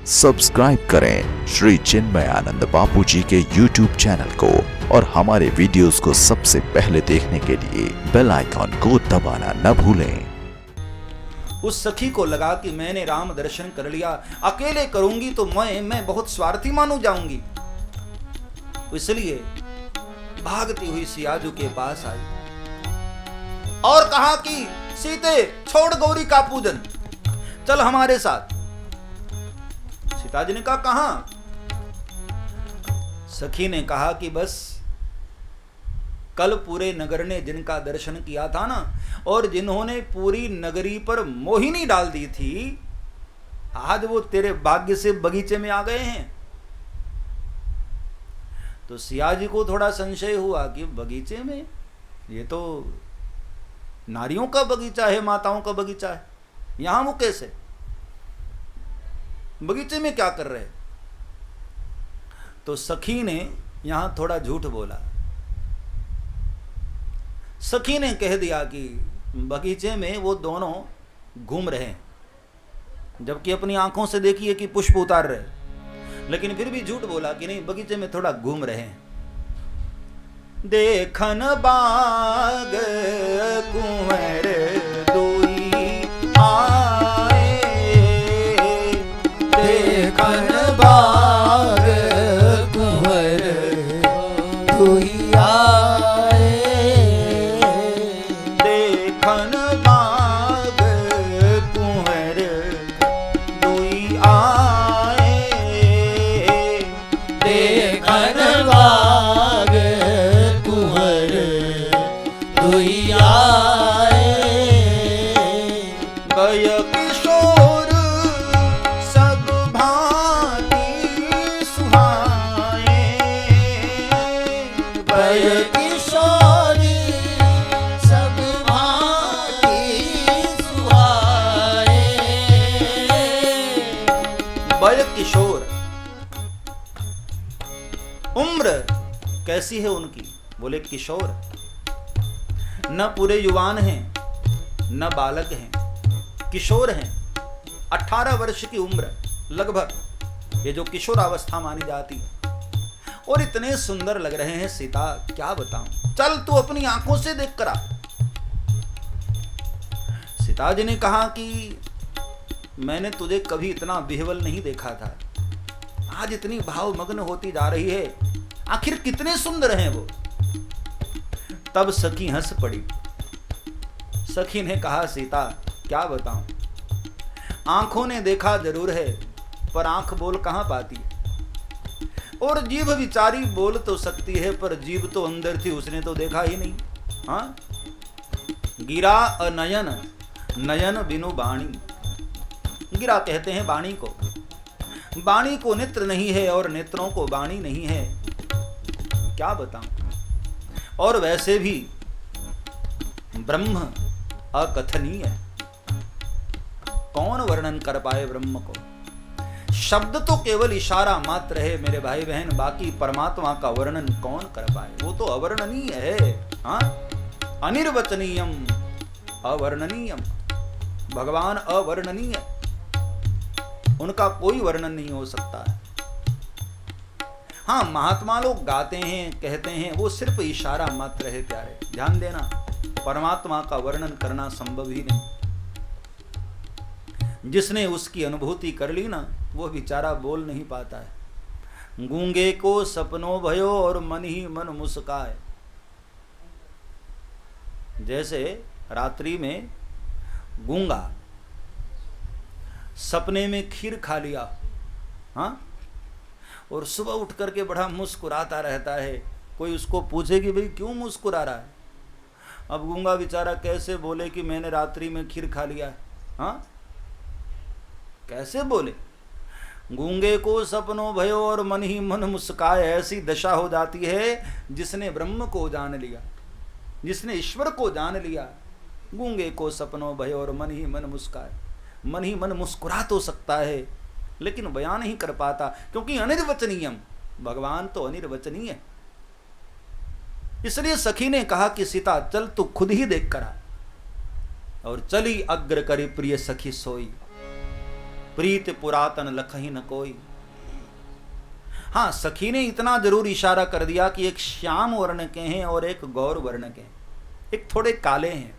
Subscribe करें श्री चिन्मयानंद बापू जी के YouTube channel को और हमारे वीडियोस को सबसे पहले देखने के लिए बेल आइकॉन को दबाना न भूलें। उस सखी को लगा कि मैंने राम दर्शन कर लिया, अकेले करूंगी तो मैं बहुत स्वार्थी मानू जाऊंगी। इसलिए भागती हुई सियाजू के पास आई और कहा कि सीते छोड़ गौरी का पूजन, चल हमारे साथ। सीता जी ने कहा कहां? सखी ने कहा कि बस कल पूरे नगर ने जिनका दर्शन किया था ना, और जिन्होंने पूरी नगरी पर मोहिनी डाल दी थी, आज वो तेरे भाग्य से बगीचे में आ गए हैं। तो सिया जी को थोड़ा संशय हुआ कि बगीचे में, ये तो नारियों का बगीचा है, माताओं का बगीचा है, यहां वो कैसे बगीचे में क्या कर रहे? तो सखी ने यहां थोड़ा झूठ बोला। सखी ने कह दिया कि बगीचे में वो दोनों घूम रहे हैं, जबकि अपनी आंखों से देखिए कि पुष्प उतार रहे, लेकिन फिर भी झूठ बोला कि नहीं, बगीचे में थोड़ा घूम रहे हैं। देखन बाग कुंवर दुई आए, देखन बाग कुंवर दुई आए, देखन बाग कुंवर दुई आए, देखन बाग कुंवर दुई आए, गय किशोर सब भांति सुहाए, गय किशोरी सब भांति सुहाए। बय किशोर, उम्र कैसी है उनकी? बोले किशोर, न पूरे युवान हैं न बालक हैं, किशोर हैं। 18 वर्ष की उम्र लगभग, ये जो किशोरावस्था मानी जाती, और इतने सुंदर लग रहे हैं। सीता क्या बताऊं, चल तू अपनी आंखों से देख कर आ। सीता जी ने कहा कि मैंने तुझे कभी इतना बिहवल नहीं देखा था, आज इतनी भावमग्न होती जा रही है, आखिर कितने सुंदर हैं वो। तब सखी हंस पड़ी। सखी ने कहा सीता क्या बताऊं, आंखों ने देखा जरूर है, पर आंख बोल कहां पाती है, और जीभ विचारी बोल तो सकती है, पर जीभ तो अंदर थी, उसने तो देखा ही नहीं। हाँ, गिरा अनयन नयन बिनु बाणी, गिरा कहते हैं वाणी को, वाणी को नेत्र नहीं है और नेत्रों को वाणी नहीं है, क्या बताऊं। और वैसे भी ब्रह्म अकथनीय है, कौन वर्णन कर पाए ब्रह्म को। शब्द तो केवल इशारा मात्र है मेरे भाई बहन, बाकी परमात्मा का वर्णन कौन कर पाए, वो तो अवर्णनीय है। हाँ, अनिर्वचनीयम अवर्णनीयम, भगवान अवर्णनीय, उनका कोई वर्णन नहीं हो सकता है। हाँ, महात्मा लोग गाते हैं, कहते हैं, वो सिर्फ इशारा मात्र है प्यारे, ध्यान देना, परमात्मा का वर्णन करना संभव ही नहीं। जिसने उसकी अनुभूति कर ली ना, वो बेचारा बोल नहीं पाता है। गूंगे को सपनों भयो और मन ही मन मुस्काए, जैसे रात्रि में गूंगा सपने में खीर खा लिया, हाँ, और सुबह उठ करके बड़ा मुस्कुराता रहता है। कोई उसको पूछे कि भाई क्यों मुस्कुरा रहा है, अब गूंगा बेचारा कैसे बोले कि मैंने रात्रि में खीर खा लिया है। हाँ, कैसे बोले? गूंगे को सपनों भयो और मन ही मन मुस्काए, ऐसी दशा हो जाती है जिसने ब्रह्म को जान लिया, जिसने ईश्वर को जान लिया। गूंगे को सपनों भयो और मन ही मन मुस्काए, मन ही मन मुस्कुरा तो सकता है लेकिन बयान नहीं कर पाता, क्योंकि अनिर्वचनीयम, भगवान तो अनिर्वचनीय। इसलिए सखी ने कहा कि सीता चल तू खुद ही देख कर आ। और चली अग्र करी प्रिय सखी सोई। प्रीत पुरातन लखही न कोई। हाँ, सखी ने इतना जरूर इशारा कर दिया कि एक श्याम वर्ण के हैं और एक गौर वर्ण के हैं, एक थोड़े काले हैं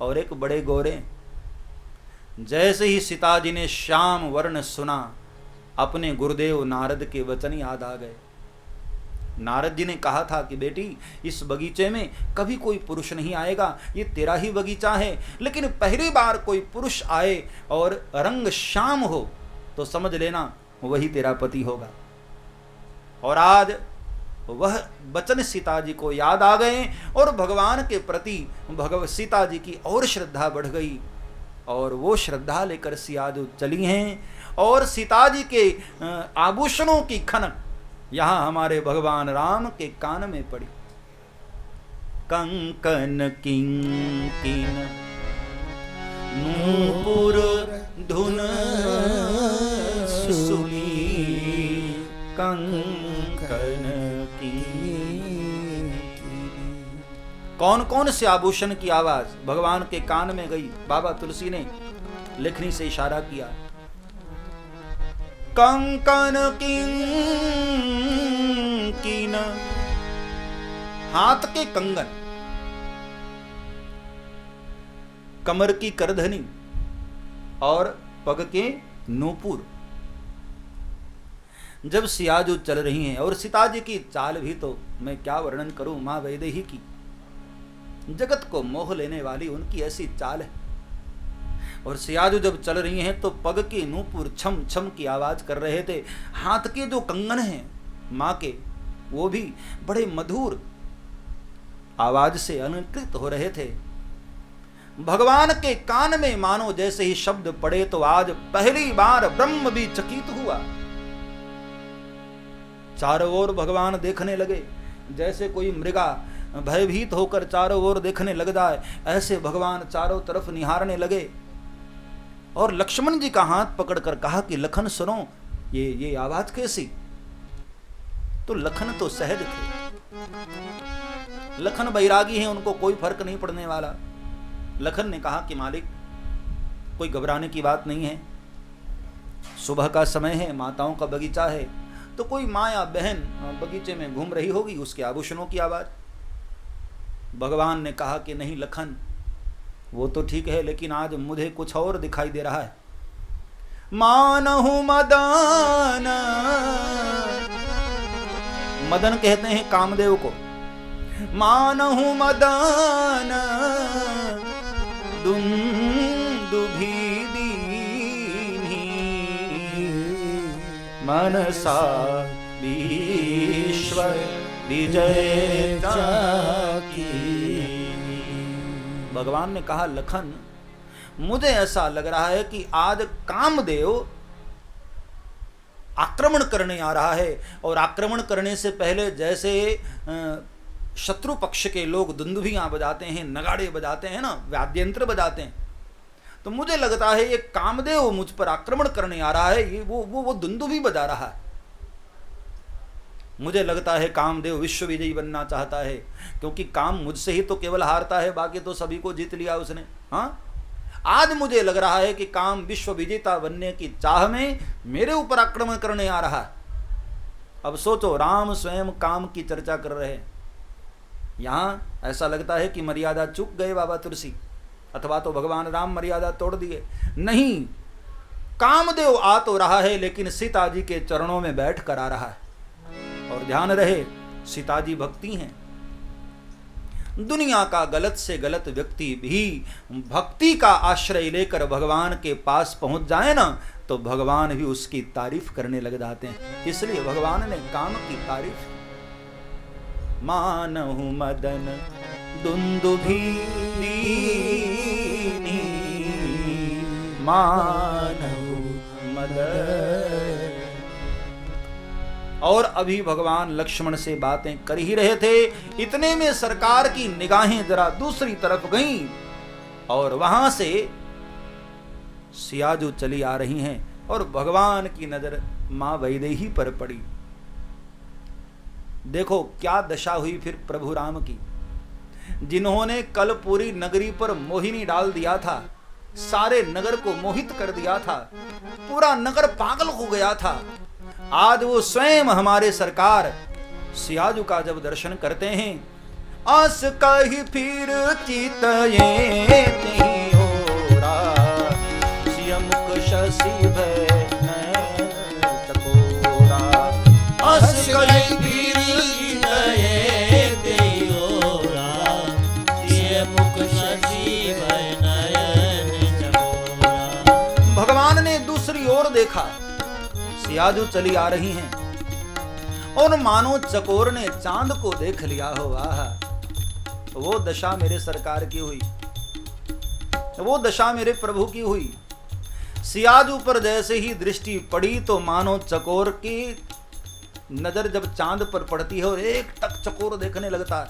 और एक बड़े गोरे हैं। जैसे ही सीता जी ने श्याम वर्ण सुना, अपने गुरुदेव नारद के वचन याद आ गए। नारद जी ने कहा था कि बेटी, इस बगीचे में कभी कोई पुरुष नहीं आएगा, ये तेरा ही बगीचा है, लेकिन पहली बार कोई पुरुष आए और रंग श्याम हो तो समझ लेना वही तेरा पति होगा। और आज वह वचन सीता जी को याद आ गए और भगवान के प्रति सीता जी की और श्रद्धा बढ़ गई और वो श्रद्धा लेकर सिया जो चली हैं। और सीता जी के आभूषणों की खनक यहाँ हमारे भगवान राम के कान में पड़ी। कंकन किंकिन नूपुर धुन सुनी, कंकन की। कौन कौन से आभूषण की आवाज भगवान के कान में गई? बाबा तुलसी ने लेखनी से इशारा किया। कंकन किंकिन, हाथ के कंगन, कमर की करधनी और पग के नूपुर। जब सियाजू चल रही हैं, और सीता जी की चाल भी तो मैं क्या वर्णन करूं, मां वैदेही की, जगत को मोह लेने वाली उनकी ऐसी चाल है। और सियाजू जब चल रही हैं तो पग के नूपुर छम छम की आवाज कर रहे थे। हाथ के जो कंगन हैं मां के, वो भी बड़े मधुर आवाज से अलंकृत हो रहे थे। भगवान के कान में मानो जैसे ही शब्द पड़े तो आज पहली बार ब्रह्म भी चकित हुआ। चारों ओर भगवान देखने लगे, जैसे कोई मृगा भयभीत होकर चारों ओर देखने लग जाए, ऐसे भगवान चारों तरफ निहारने लगे। और लक्ष्मण जी का हाथ पकड़कर कहा कि लखन सुनो, ये आवाज कैसी? तो लखन तो सहज थे, लखन बैरागी हैं, उनको कोई फर्क नहीं पड़ने वाला। लखन ने कहा कि मालिक, कोई घबराने की बात नहीं है, सुबह का समय है, माताओं का बगीचा है, तो कोई माँ या बहन बगीचे में घूम रही होगी, उसके आभूषणों की आवाज। भगवान ने कहा कि नहीं लखन, वो तो ठीक है, लेकिन आज मुझे कुछ और दिखाई दे रहा है। मानहु मदन, मदन कहते हैं कामदेव को। मानहु मदन दुंदुभि दीनी, मनसा ईश्वर विजय की। भगवान ने कहा लखन, मुझे ऐसा लग रहा है कि आज कामदेव आक्रमण करने आ रहा है, और आक्रमण करने से पहले जैसे शत्रु पक्ष के लोग दुंदुभियां बजाते हैं, नगाड़े बजाते हैं ना, वाद्यंत्र बजाते हैं, तो मुझे लगता है ये कामदेव मुझ पर आक्रमण करने आ रहा है, ये वो दुंदुभी बजा रहा है। मुझे लगता है कामदेव विश्व विजयी बनना चाहता है, क्योंकि काम मुझसे ही तो केवल हारता है, बाकी तो सभी को जीत लिया उसने। हाँ, आज मुझे लग रहा है कि काम विश्व विजेता बनने की चाह में मेरे ऊपर आक्रमण करने आ रहा है। अब सोचो, राम स्वयं काम की चर्चा कर रहे हैं, यहां ऐसा लगता है कि मर्यादा चूक गए बाबा तुलसी, अथवा तो भगवान राम मर्यादा तोड़ दिए। नहीं, कामदेव आ तो रहा है, लेकिन सीता जी के चरणों में बैठ कर आ रहा है। और ध्यान रहे, सीता जी भक्ति हैं। दुनिया का गलत से गलत व्यक्ति भी भक्ति का आश्रय लेकर भगवान के पास पहुंच जाए ना, तो भगवान भी उसकी तारीफ करने लग जाते हैं। इसलिए भगवान ने काम की तारीफ। मानहु मदन दुंदुभी दीनी, मानहु मदन। और अभी भगवान लक्ष्मण से बातें कर ही रहे थे, इतने में सरकार की निगाहें जरा दूसरी तरफ गईं, और वहां से सियाजू चली आ रही हैं, और भगवान की नजर मां वैदेही पर पड़ी। देखो क्या दशा हुई फिर प्रभु राम की। जिन्होंने कल पूरी नगरी पर मोहिनी डाल दिया था, सारे नगर को मोहित कर दिया था, पूरा नगर पागल हो गया था। आज वो स्वयं हमारे सरकार सियाजू का जब दर्शन करते हैं, आस कही फिर चितये नहीं ओरा, सियमुख शशि भय नयन चकोरा। आस कही फिर चितये नहीं ओरा, सियमुख शशि भय नयन चकोरा। भगवान ने दूसरी ओर देखा, सियाजू चली आ रही हैं और मानो चकोर ने चांद को देख लिया हो। आहा, वो दशा मेरे सरकार की हुई, वो दशा मेरे प्रभु की हुई। सियाजू पर जैसे ही दृष्टि पड़ी तो मानो चकोर की नजर जब चांद पर पड़ती है और एक टक चकोर देखने लगता है,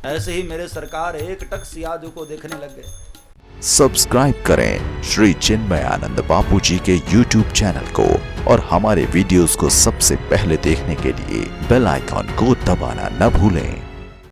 ऐसे ही मेरे सरकार एक टक सियाजू को देखने लग गए। सब्सक्राइब करें श्री चिन्मयानंद बापू जी के YouTube चैनल को और हमारे वीडियोस को सबसे पहले देखने के लिए बेल आइकॉन को दबाना न भूलें।